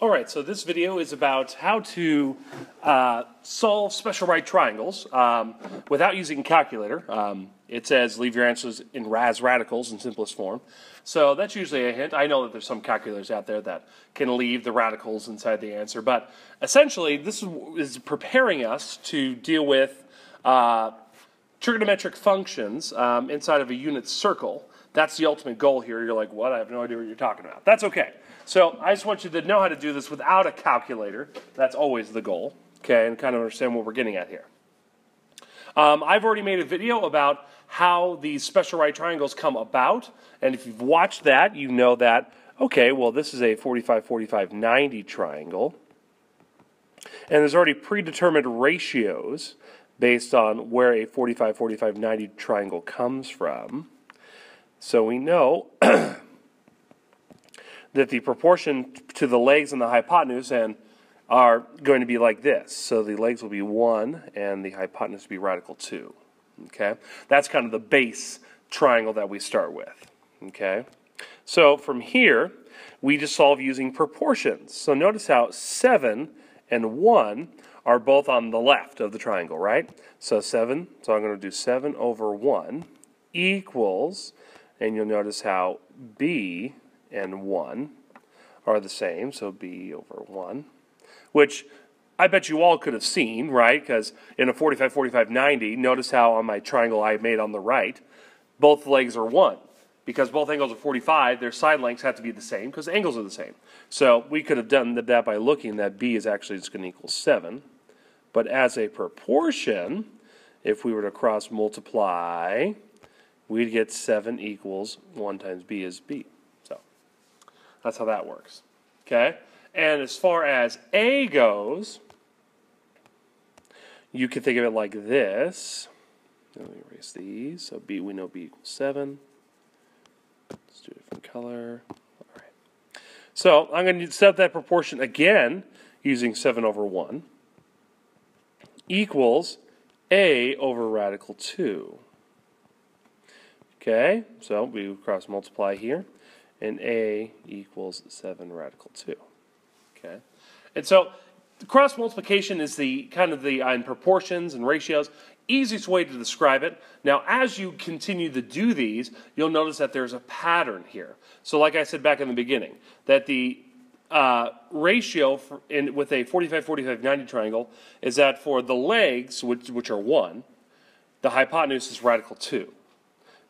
Alright, so this video is about how to solve special right triangles without using a calculator. It says leave your answers as radicals in simplest form. So that's usually a hint. I know that there's some calculators out there that can leave the radicals inside the answer, but essentially this is preparing us to deal with trigonometric functions inside of a unit circle. That's the ultimate goal here. You're like, what? I have no idea what you're talking about. That's okay. So I just want you to know how to do this without a calculator. That's always the goal, okay, and kind of understand what we're getting at here. I've already made a video about how these special right triangles come about, and if you've watched that, you know that, okay, well, this is a 45-45-90 triangle, and there's already predetermined ratios based on where a 45-45-90 triangle comes from. So we know that the proportion to the legs and the hypotenuse are going to be like this. So the legs will be 1 and the hypotenuse will be radical 2. Okay? That's kind of the base triangle that we start with. Okay? So from here, we just solve using proportions. So notice how 7 and 1 are both on the left of the triangle, right? So I'm going to do 7 over 1 equals, and you'll notice how b and 1 are the same, so b over 1, which I bet you all could have seen, right? Because in a 45-45-90, notice how on my triangle I made on the right, both legs are 1. Because both angles are 45, their side lengths have to be the same because angles are the same. So we could have done that by looking that b is actually just going to equal 7. But as a proportion, if we were to cross multiply, we'd get 7 equals 1 times b is b. So that's how that works. Okay? And as far as a goes, you can think of it like this. Let me erase these. So b, we know b equals 7. Let's do a different color. All right. So I'm going to set up that proportion again using 7 over 1 equals a over radical 2. Okay, so we cross multiply here, and a equals 7 radical 2. Okay, and so cross multiplication is the kind of the in proportions and ratios easiest way to describe it. Now, as you continue to do these, you'll notice that there's a pattern here. So, like I said back in the beginning, that the ratio with a 45-45-90 triangle is that for the legs, which are 1, the hypotenuse is radical 2.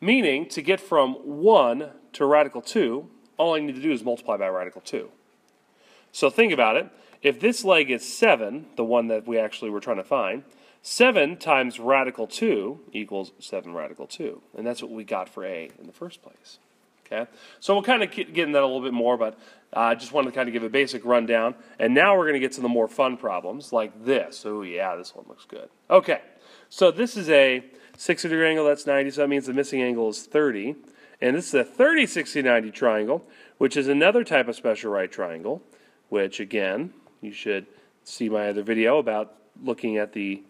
Meaning, to get from 1 to radical 2, all I need to do is multiply by radical 2. So think about it. If this leg is 7, the one that we actually were trying to find, 7 times radical 2 equals 7 radical 2. And that's what we got for A in the first place. Okay? So we'll kind of get into that a little bit more, but I just wanted to kind of give a basic rundown. And now we're going to get to the more fun problems like this. Oh yeah, this one looks good. Okay, so this is a 60-degree angle, that's 90, so that means the missing angle is 30. And this is a 30-60-90 triangle, which is another type of special right triangle, which, again, you should see my other video about looking at the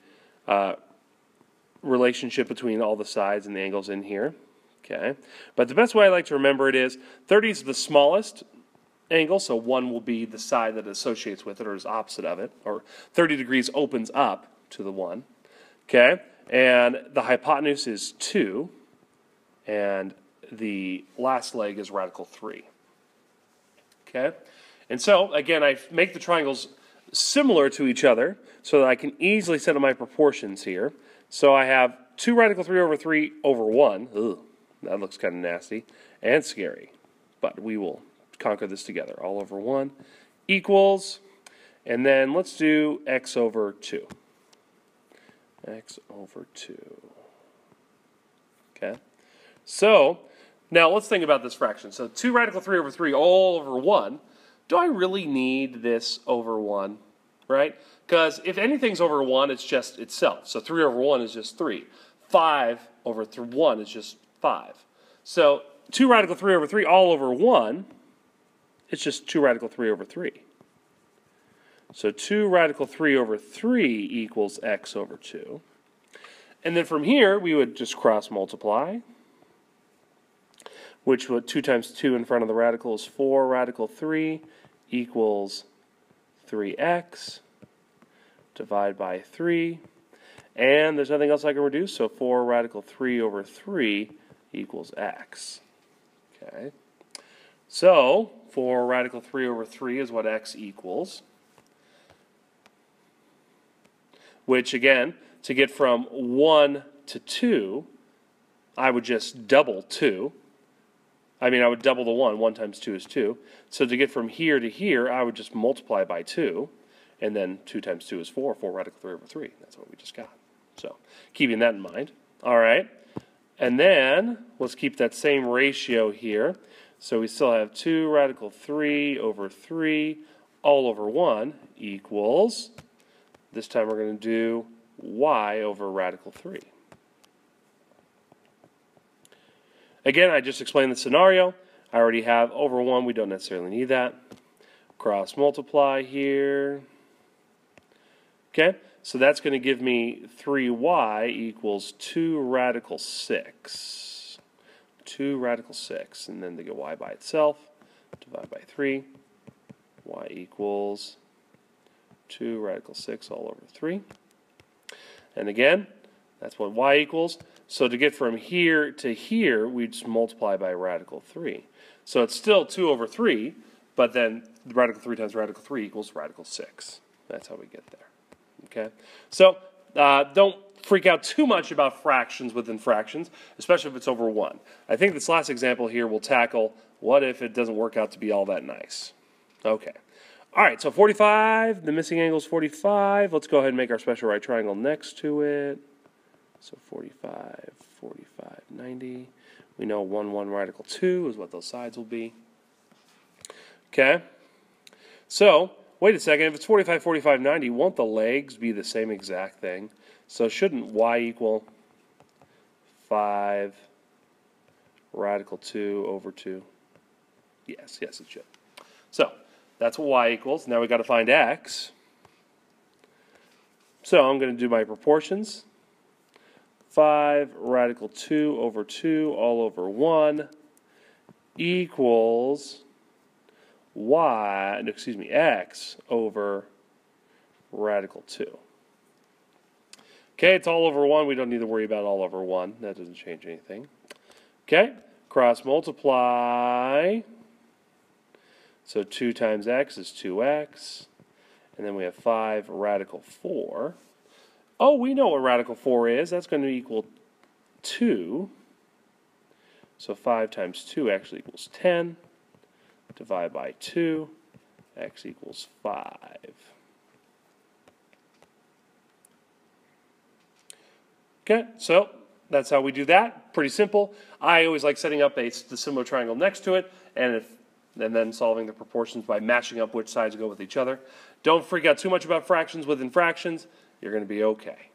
relationship between all the sides and the angles in here. Okay, but the best way I like to remember it is 30 is the smallest angle, so 1 will be the side that associates with it or is opposite of it, or 30 degrees opens up to the 1. Okay, and the hypotenuse is 2, and the last leg is radical 3. Okay, and so again, I make the triangles similar to each other so that I can easily set up my proportions here. So I have 2 radical 3 over 3 over 1. Ugh, that looks kind of nasty and scary, but we will conquer this together. All over 1 equals, and then let's do x over 2. X over 2. Okay, so now let's think about this fraction. So 2 radical 3 over 3 all over 1. Do I really need this over 1, right? Because if anything's over 1, it's just itself. So 3 over 1 is just 3. 5 over 1 is just 5. So 2 radical 3 over 3 all over 1, it's just 2 radical 3 over 3. So 2 radical 3 over 3 equals x over 2. And then from here, we would just cross multiply, which would 2 times 2 in front of the radical is 4 radical 3 equals 3x, divide by 3, and there's nothing else I can reduce, so 4 radical 3 over 3 equals x. Okay, so 4 radical 3 over 3 is what x equals, which again, to get from 1 to 2, I would just double 2. I would double the 1. 1 times 2 is 2. So to get from here to here, I would just multiply by 2. And then 2 times 2 is 4. 4 radical 3 over 3. That's what we just got. So keeping that in mind. All right. And then let's keep that same ratio here. So we still have 2 radical 3 over 3 all over 1 equals, this time we're going to do y over radical 3. Again, I just explained the scenario. I already have over 1. We don't necessarily need that. Cross multiply here. Okay, so that's going to give me 3y equals 2 radical 6. 2 radical 6. And then to get y by itself, divide by 3. Y equals 2 radical 6 all over 3. And again, that's what y equals. So to get from here to here, we just multiply by radical 3. So it's still 2 over 3, but then radical 3 times radical 3 equals radical 6. That's how we get there. Okay? So don't freak out too much about fractions within fractions, especially if it's over 1. I think this last example here will tackle what if it doesn't work out to be all that nice. Okay. All right, so 45, the missing angle is 45. Let's go ahead and make our special right triangle next to it. So 45, 45, 90. We know 1, 1 radical 2 is what those sides will be. Okay. So, wait a second. If it's 45, 45, 90, won't the legs be the same exact thing? So shouldn't y equal 5 radical 2 over 2? Yes, it should. So, that's what y equals. Now we've got to find x. So I'm going to do my proportions. 5 radical 2 over 2 all over 1 equals x over radical 2. Okay, it's all over 1. We don't need to worry about all over 1. That doesn't change anything. Okay, cross multiply. So 2 times x is 2x. And then we have 5 radical 4. Oh, we know what radical 4 is. That's going to equal 2. So 5 times 2 actually equals 10. Divide by 2. X equals 5. Okay, so that's how we do that. Pretty simple. I always like setting up the similar triangle next to it, and then solving the proportions by matching up which sides go with each other. Don't freak out too much about fractions within fractions. You're going to be okay.